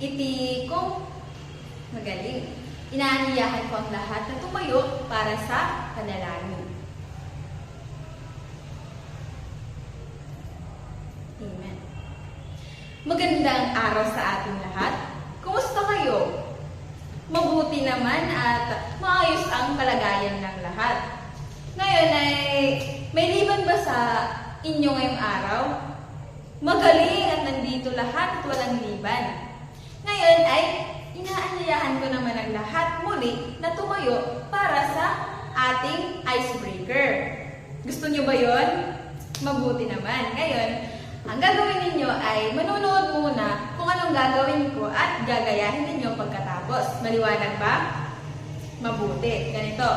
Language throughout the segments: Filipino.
Iti kong magaling. Inaanyayahan ko ang lahat na tumayo para sa panalangin. Amen. Magandang araw sa ating lahat. Kumusta kayo? Mabuti naman at maayos ang kalagayan ng lahat. Ngayon ay may liban ba sa inyo ngayong araw? Magaling at nandito lahat at walang liban. Ngayon ay inaanyayahan ko naman ang lahat muli na tumayo para sa ating icebreaker. Gusto nyo ba yon? Mabuti naman. Ngayon, ang gagawin ninyo ay manunood muna kung anong gagawin ko at gagayahin ninyo pagkatapos. Maliwanag ba? Mabuti. Ganito.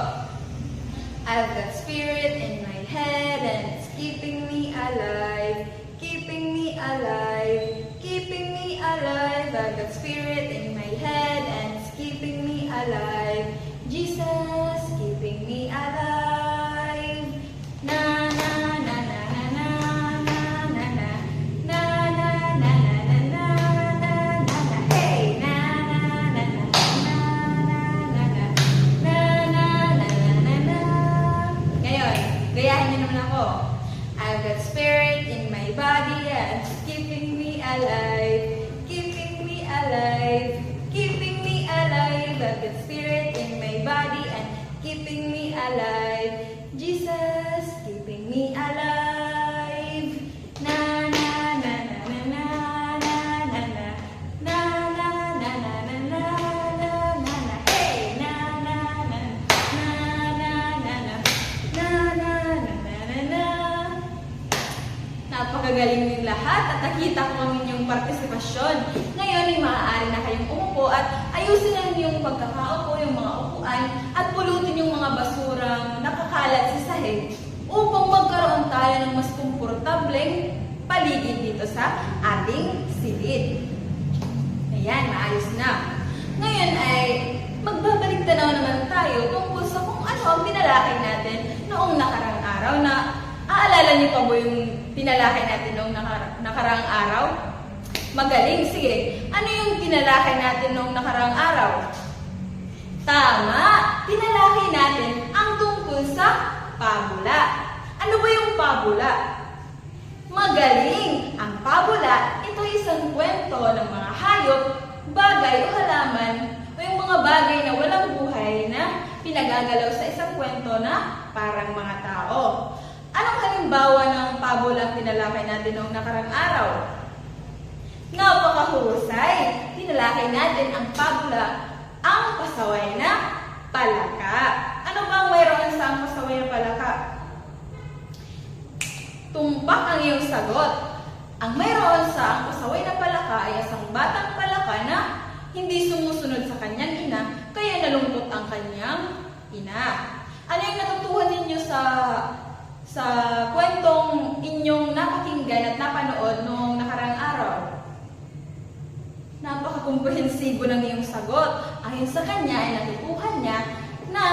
I've got spirit in my head and it's keeping me alive. Keeping me alive. Keeping me alive. I've got spirit in my head and it's keeping me alive. Jesus, keeping me alive. Na na na na na na na na na na na na na na na na na hey na na na na na na na na na na. Ngayon, gayahin niyo naman ako. I've got spirit in my body and it's keeping me alive. Keeping me alive. Keeping me alive. I've got spirit in my body and keeping me alive. Jesus, keeping me alive. Na na na na na na na na na na na na na na na na na na hey na na na na na na na na na na na. Napakagaling ng lahat at nakita ko ang inyong partisipasyon. Ngayon ay maaari na kayong umupo at ayusin na yung pagkakaupo, yung mga upuan at pulutin yung mga basurang nakakalat sa sahig upang magkaroon tayo ng mas komportableng paligid dito sa ating silid. Ayan, maayos na. Ngayon ay magbabalik tanaw naman tayo tungkol sa kung ano ang pinalakay natin noong nakarang araw na aalala niyo pa ba yung pinalakay natin noong nakarang araw? Magaling, sige. Ano yung tinalakay natin noong nakarang araw? Tama! Tinalakay natin ang tungkol sa pabula. Ano ba yung pabula? Magaling! Ang pabula, ito ay isang kwento ng mga hayop, bagay o halaman o yung mga bagay na walang buhay na pinagagalaw sa isang kwento na parang mga tao. Anong halimbawa ng pabula ang tinalakay natin noong nakarang araw? Napakahusay! Tinalakay natin ang pabula, ang pasaway na palaka. Ano ba ang mayroon sa ang pasaway na palaka? Tumpak ang iyong sagot. Ang mayroon sa ang pasaway na palaka ay isang batang palaka na hindi sumusunod sa kanyang ina, kaya nalungkot ang kanyang ina. Ano yung natutuhan ninyo sa kwentong inyong napakinggan at napanood noong nakarang araw? Napaka-komprehensibo ng iyong sagot. Ayon sa kanya ay natutuhan niya na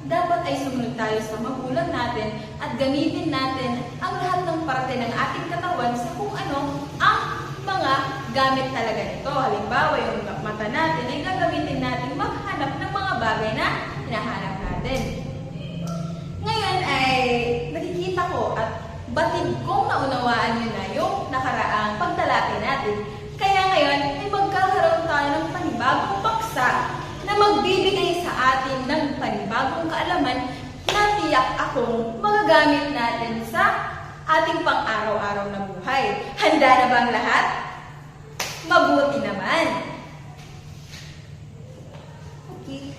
dapat ay sumunod tayo sa magulang natin at gamitin natin ang lahat ng parte ng ating katawan sa kung ano ang mga gamit talaga nito. Halimbawa, yung mata natin ay gagamitin natin maghanap ng mga bagay na hinahanap natin. Ngayon ay nakikita ko at batid kong naunawaan nyo na yung nakaraang pagtalakay natin. Kaya ngayon ay magkakaroon tayo ng panibagong paksa na magbibigay sa atin ng panibagong kaalaman na tiyak akong magagamit natin sa ating pang-araw-araw na buhay. Handa na ba ang lahat? Mabuti naman! Okay.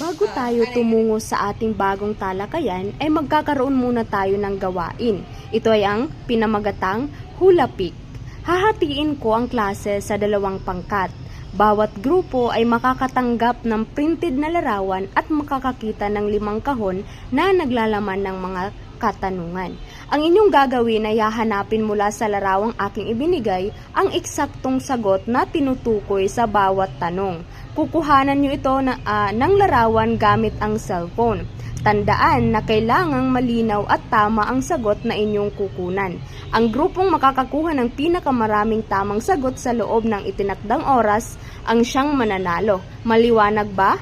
Bago tayo tumungo sa ating bagong talakayan, ay magkakaroon muna tayo ng gawain. Ito ay ang pinamagatang hula pick. Hahatiin ko ang klase sa 2 pangkat. Bawat grupo ay makakatanggap ng printed na larawan at makakakita ng 5 kahon na naglalaman ng mga katanungan. Ang inyong gagawin ay hahanapin mula sa larawang aking ibinigay ang eksaktong sagot na tinutukoy sa bawat tanong. Kukuhanan nyo ito ng larawan gamit ang cellphone. Tandaan na kailangang malinaw at tama ang sagot na inyong kukunan. Ang grupong makakakuha ng pinakamaraming tamang sagot sa loob ng itinakdang oras ang siyang mananalo. Maliwanag ba?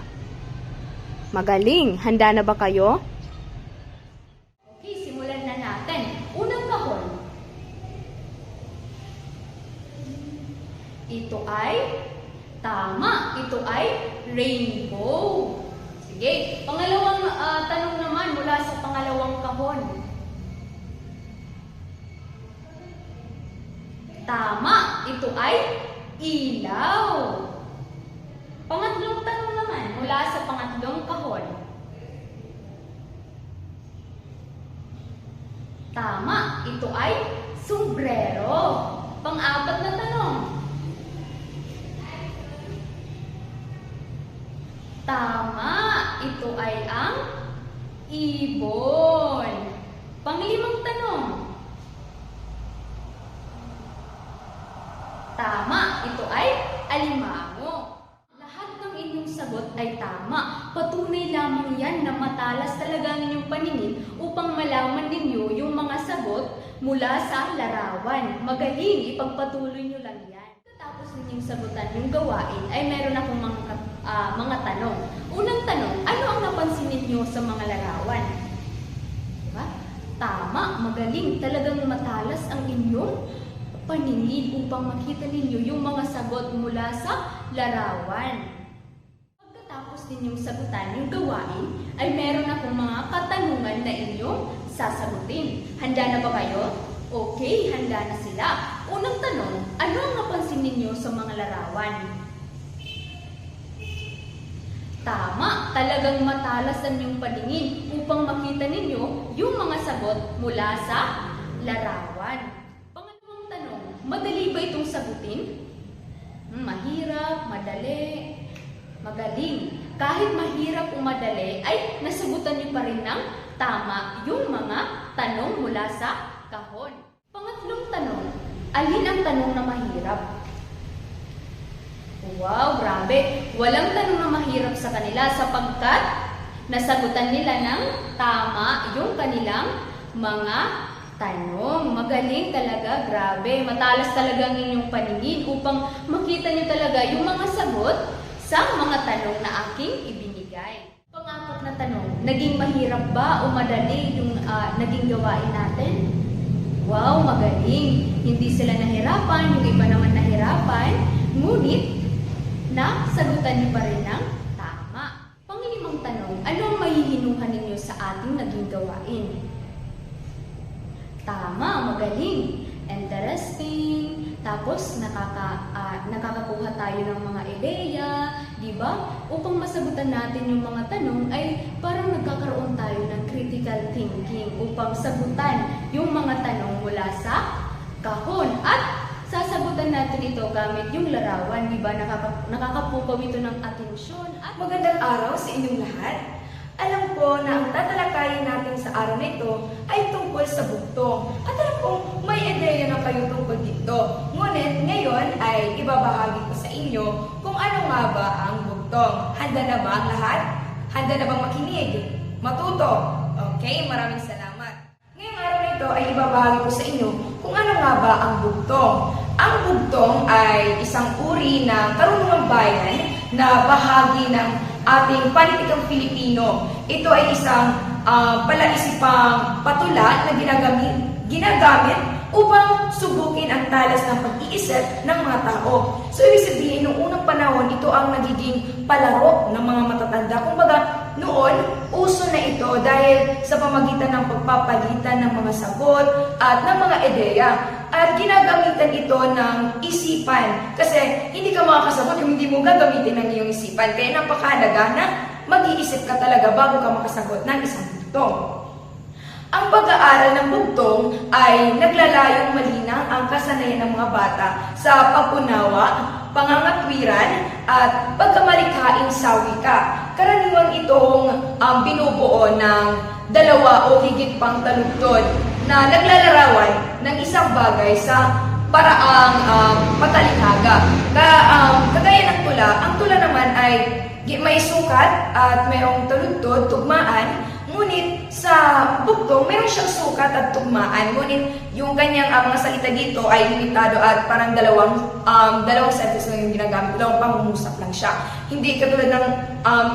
Magaling! Handa na ba kayo? Okay, simulan na natin. Unang kahon. Ito ay tama. Ito ay rainbow. Sige, pangalawang tanong naman mula sa pangalawang kahon. Tama, ito ay ilaw. Pangatlong tanong naman mula sa pangatlong kahon. Tama, ito ay sombrero. Pang-apat na tanong. Tama, ito ay ang ibon. Panglimang tanong. Tama, ito ay alimango. Lahat ng inyong sagot ay tama. Patunay lamang yan na matalas talaga ang inyong paningin upang malaman ninyo yung mga sagot mula sa larawan. Magaling, ipagpatuloy nyo lang yan. Tapos ninyong sagutan yung gawain ay meron akong mga tanong. Unang tanong, ano ang napansin ninyo sa mga larawan? Diba? Tama, magaling. Talagang matalas ang inyong paningin upang makita ninyo yung mga sagot mula sa larawan. Pagkatapos ninyong sagutan yung gawain, ay meron akong mga katanungan na inyong sasagutin. Handa na ba kayo? Okay, handa na sila. Unang tanong, ano ang napansin ninyo sa mga larawan? Tama, talagang matalas ang inyong paningin upang makita ninyo yung mga sagot mula sa larawan. Pangalawang tanong, madali ba itong sagutin? Mahirap, madali, magaling. Kahit mahirap o madali, ay nasagutan niyo pa rin ng tama yung mga tanong mula sa kahon. Pangatlong tanong, alin ang tanong na mahirap? Wow, grabe. Walang tanong na mahirap sa kanila sapagkat nasagutan nila ng tama yung kanilang mga tanong. Magaling talaga, grabe. Matalas talaga ang inyong paningin upang makita niyo talaga yung mga sagot sa mga tanong na aking ibinigay. Pang-apat na tanong, naging mahirap ba o madali yung naging gawain natin? Wow, magaling. Hindi sila nahirapan, yung iba naman nahirapan. Ngunit, sagutan niyo pa rin ng tama. Panglimang tanong, ano ang mahihinuhan ninyo sa ating naging gawain? Tama, magaling. Interesting. Tapos, nakakakuha tayo ng mga ideya, di ba? Upang masagutan natin yung mga tanong, ay parang nagkakaroon tayo ng critical thinking upang sagutan yung mga tanong mula sa kahon. At sasagutan natin ito gamit yung larawan, di ba? Nakakapukaw ito ng atensyon. At magandang araw sa inyong lahat. Alam ko na ang tatalakayin natin sa araw na ito ay tungkol sa bugtong. At alam kong may ideya na kayo tungkol dito. Ngunit ngayon ay ibabahagi ko sa inyo kung ano nga ba ang bugtong. Handa na ba ang lahat? Handa na bang makinig? Matuto? Okay, maraming salamat. Ngayong araw na ito ay ibabahagi ko sa inyo kung ano nga ba ang bugtong. Ang bugtong ay isang uri ng karunungang bayan na bahagi ng ating panitikang Pilipino. Ito ay isang palaisipang patula na ginagamit upang subukin ang talas ng pag-iisip ng mga tao. So, ibig sabihin, noong unang panahon, ito ang nagiging palaro ng mga matatanda. Kumbaga, noon, uso na ito dahil sa pamagitan ng pagpapalitan ng mga sagot at ng mga ideya. At ginagamitan ito ng isipan. Kasi hindi ka makakasagot kung hindi mo gagamitin ng iyong isipan. Kaya napakahalaga na mag-iisip ka talaga bago ka makasagot ng isang bugtong. Ang pag-aaral ng bugtong ay naglalayong malinang ang kasanayan ng mga bata sa pag-unawa, pangangatwiran at pagkamalikhaing sa wika. Karaniwang itong binubuo ng dalawa o higit pang taludtod na naglalarawan ng isang bagay sa paraang patalikhaga. Kagaya ng tula, ang tula naman ay may sukat at mayroong taludtod, tugmaan, ngunit sa bugtong, meron siyang sukat at tugmaan. Ngunit yung kanyang mga salita dito ay limitado at parang dalawang sentence lang yung ginagamit. Dalawang pangungusap lang siya. Hindi katulad ng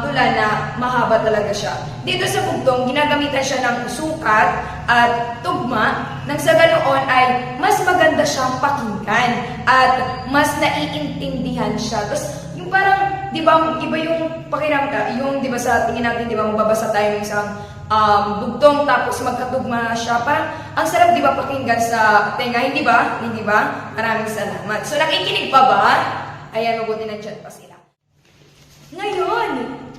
tula na mahaba talaga siya. Dito sa bugtong, ginagamitan siya ng sukat at tugma nang sa ganoon ay mas maganda siyang pakinggan at mas naiintindihan siya. Tapos yung parang, di ba, iba yung pakiramdam, yung di ba sa tingin natin, di ba, magbabasa tayo ng isang bugtong tapos magkatugma siya. Parang ang sarap, di ba, pakinggan sa tenga, hindi ba? Hindi ba? Maraming salamat. So nakikinig pa ba? Ayan, mabuti na dyan pa sila. Ngayon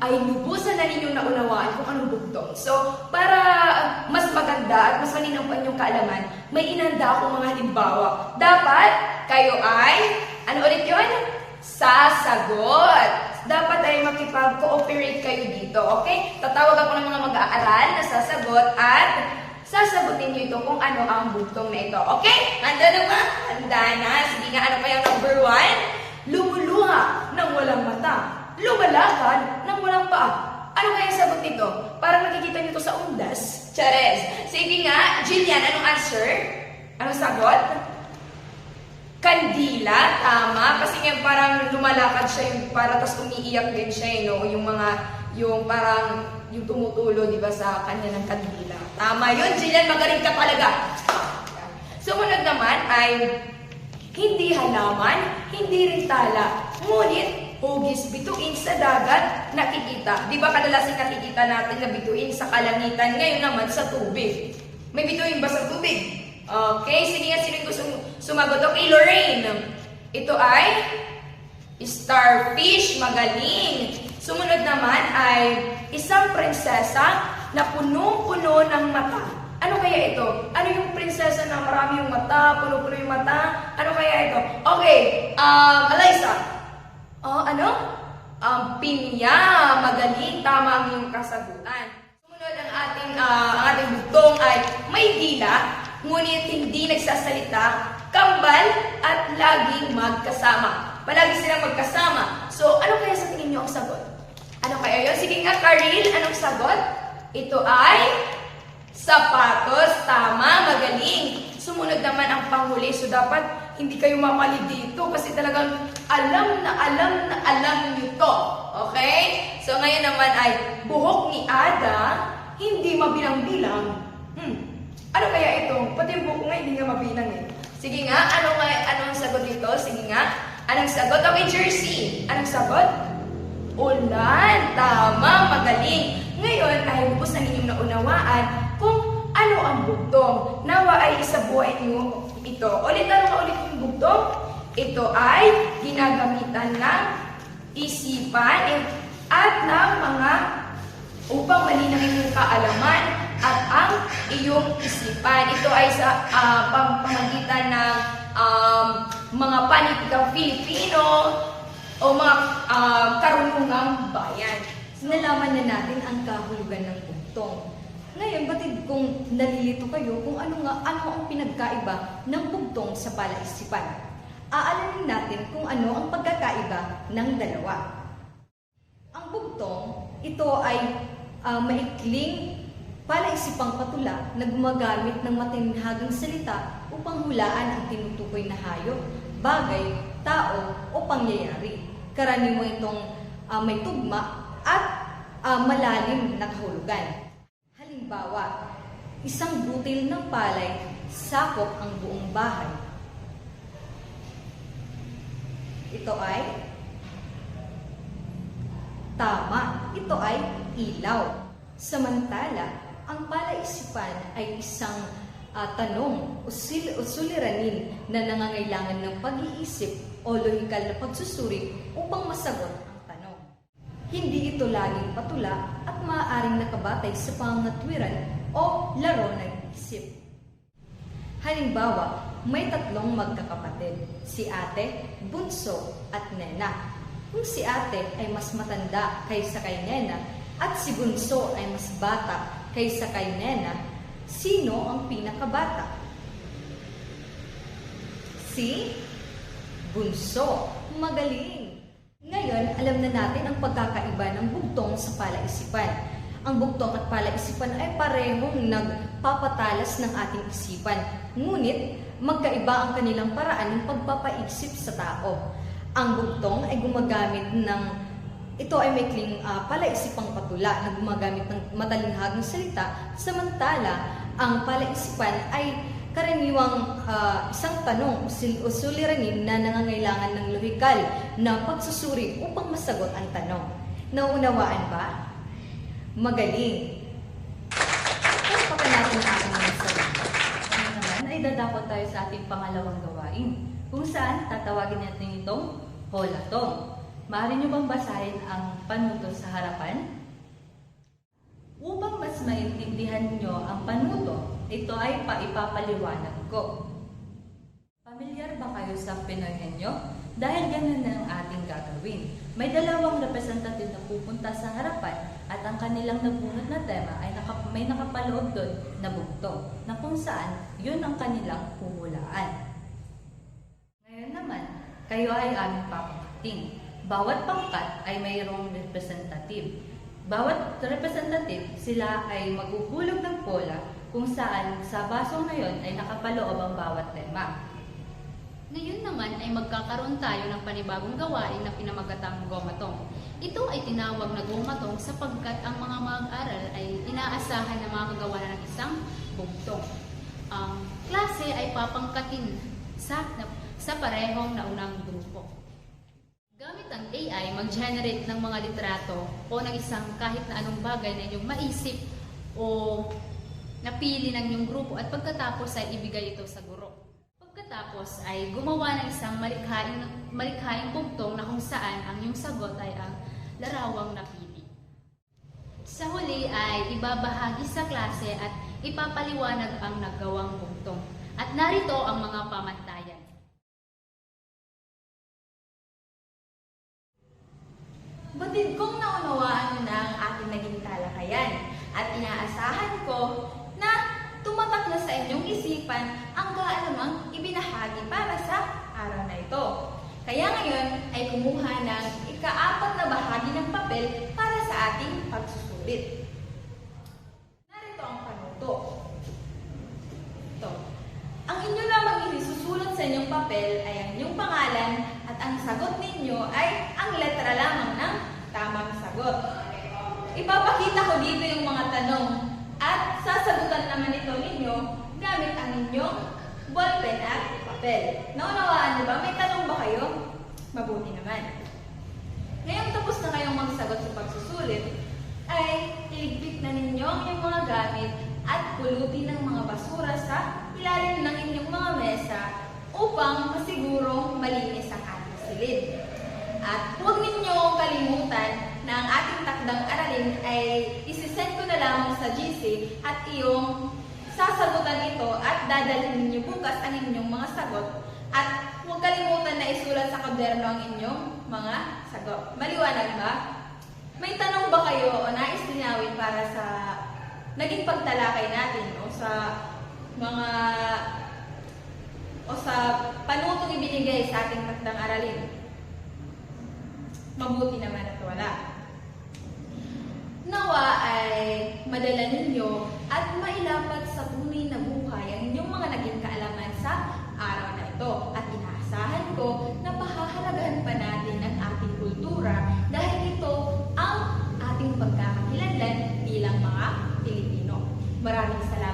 ay lubusan na ninyong naunawaan kung anong bugtong. So, para mas maganda at mas malinaw pa inyong kaalaman, may inanda akong mga halimbawa. Dapat kayo ay, ano ulit yun? Sasagot. Dapat ay makipag-cooperate kayo dito, okay? Tatawag ako ng mga mag-aaral na sasagot at sasagutin niyo ito kung ano ang bugtong na ito, okay? Handa na ba? Handa na. Sige nga, ano pa yung number 1? Lumuluha ng walang mata. Lumalakad ng walang paa. Ano kaya ang sagot nito? Parang nakikita niyo ito sa undas. Chares. Sige nga, Jillian, anong answer? Anong sagot? Kandila, tama. Kasi nga parang lumalakad siya yung para tas umiiyak din siya, no? Yung parang yung tumutulo, di ba, sa kanya ng kandila. Tama yun, Jillian, magaling ka talaga. Sumunod naman ay hindi halaman, hindi rin tala, ngunit hugis bituin sa dagat nakikita. Di ba kadalasan nakikita natin na bituin sa kalangitan, ngayon naman sa tubig. May bituin ba sa tubig? Okay, sige nga, sino yung gusto sumagot? Okay, Lorraine. Ito ay starfish, magaling. Sumunod naman ay isang prinsesa na punong-puno ng mata. Ano kaya ito? Ano yung prinsesa na marami yung mata, puno-puno yung mata? Ano kaya ito? Okay, Eliza. Pinya, magaling, tama ang iyong kasagutan. Sumunod ang ating bugtong ay may dila, ngunit hindi nagsasalita, kambal at laging magkasama. Palagi silang magkasama. So, ano kaya sa tingin niyo ang sagot? Ano kaya yun? Sige nga, Karil, anong sagot? Ito ay sapatos. Tama, magaling. Sumunod naman ang panghuli. So, dapat hindi kayo mamali dito kasi talagang alam niyo to. Okay? So, ngayon naman ay buhok ni Ada, hindi mabilang-bilang. Ano kaya ito? Pati yung buhok nga, hindi nga mabilang eh. Sige nga, anong sagot dito? Sige nga, anong sagot? Okay, Jersey. Anong sagot? Ulan. Tama, magaling. Ngayon ay lubos na ninyong naunawaan kung ano ang bugtong. Nawa ay isabuhay niyo ito. Ulit yung bugtong. Ito ay ginagamitan ng isipan at ng mga upang malinaw yung kaalaman at ang iyong isipan. Ito ay sa pamamagitan ng mga panitikang Filipino o mga karunungang bayan. Nalaman na natin ang kahulugan ng bugtong. Ngayon, batid kung nalilito kayo kung ano ang pinagkaiba ng bugtong sa palaisipan. Aalamin natin kung ano ang pagkakaiba ng dalawa. Ang bugtong, ito ay maikling palaisipang patula na gumagamit ng matinhagang salita upang hulaan ang tinutukoy na hayop, bagay, tao o pangyayari. Karaniwang itong may tugma at malalim na kahulugan. Halimbawa, isang butil ng palay sakop ang buong bahay. Ito ay tama. Ito ay ilaw. Samantala, ang palaisipan ay isang tanong o suliranin na nangangailangan ng pag-iisip o lohikal na pagsusuri upang masagot ang tanong. Hindi ito laging patula at maaaring nakabatay sa pangangatwiran o laro ng isip. Halimbawa, may tatlong magkakapatid, si ate, bunso, at nena. Kung si ate ay mas matanda kaysa kay nena at si bunso ay mas bata kaysa kay nena, sino ang pinakabata? Si bunso. Magaling! Ngayon, alam na natin ang pagkakaiba ng bugtong sa palaisipan. Ang bugtong at palaisipan ay parehong nagpapatalas ng ating isipan. Ngunit, magkaiba ang kanilang paraan ng pagpapaisip sa tao. Ang bugtong ay gumagamit ito ay maikling palaisipang patula na gumagamit ng matalinhagang salita, samantala ang palaisipan ay karaniwang isang tanong o suliranin na nangangailangan ng lohikal na pagsusuri upang masagot ang tanong. Nauunawaan ba? Magaling! Pagpakan natin ang ating mga sagot. Ngayon naman ay dadako tayo sa ating pangalawang gawain, kung saan tatawagin natin itong holatong. Maaari niyo bang basahin ang panuto sa harapan? Upang mas maintindihan niyo ang panuto, ito ay paipapaliwanag ko. Pamilyar ba kayo sa Pinoy henyo? Dahil ganun na ang ating gagawin. May dalawang representative na pupunta sa harapan at ang kanilang nabunot na tema ay may nakapaloob doon na bugtong na kung saan yun ang kanilang huhulaan. Ngayon naman, kayo ay aming papakating. Bawat pangkat ay mayroong representative. Bawat representative, sila ay maghuhulog ng bola kung saan sa basong na yon ay nakapaloob ang bawat tema. Ngayon naman ay magkakaroon tayo ng panibagong gawain na pinamagatang gomatong. Ito ay tinawag na gomatong sapagkat ang mga mag-aral ay inaasahan na makagawa na ng isang bugtong. Ang klase ay papangkatin sa parehong naunang grupo. Gamit ang AI, mag-generate ng mga litrato o ng isang kahit na anong bagay na inyong maisip o napili ng inyong grupo at pagkatapos ay ibigay ito sa guro. Pagkatapos ay gumawa ng isang malikhaing bugtong na kung saan ang inyong sagot ay ang larawang napili. Sa huli ay ibabahagi sa klase at ipapaliwanag ang naggawang bugtong. At narito ang mga pamantayan. Batid kong naunawaan mo na ang ating naging talakayan at inaasahan ko na tumatak na sa inyong isipan ang kaalaman ibinahagi para sa araw na ito. Kaya ngayon ay kumuha ng ika-4 na bahagi ng papel para sa ating pagsusulit. Narito ang panuto. Ito. Ang inyo lamang isusulat sa inyong papel ay ang inyong pangalan at ang sagot ninyo ay ang letra lamang ng tamang sagot. Ipapakita ko dito yung mga tanong at sasagutan naman ito ninyo gamit ang inyong ballpen at papel. Naunawaan niyo ba? May tanong ba kayo? Mabuti naman. Ngayong tapos na kayong magsagot sa pagsusulit, ay iligpit na ninyo ang inyong mga gamit at pulutin ng mga basura sa ilalim ng inyong mga mesa upang masigurong malinis ang ating silid. At huwag ninyong kalimutan na ang ating takdang aralin ay isisend ko na lamang sa GC at iyong sasagutan ito at dadalhin ninyo bukas ang inyong mga sagot at huwag kalimutan na isulat sa kwaderno ang inyong mga sagot. Maliwanag ba? May tanong ba kayo o nais linawin para sa naging pagtalakay natin o sa mga panutong ibinigay sa ating takdang aralin? Mabuti naman at wala. Nawa ay madala ninyo at mailapat sa tunay na buhay ang inyong mga naging kaalaman sa araw na ito. At inaasahan ko na pahahalagahan pa natin ang ating kultura dahil ito ang ating pagkakakilanlan bilang mga Pilipino. Maraming salamat.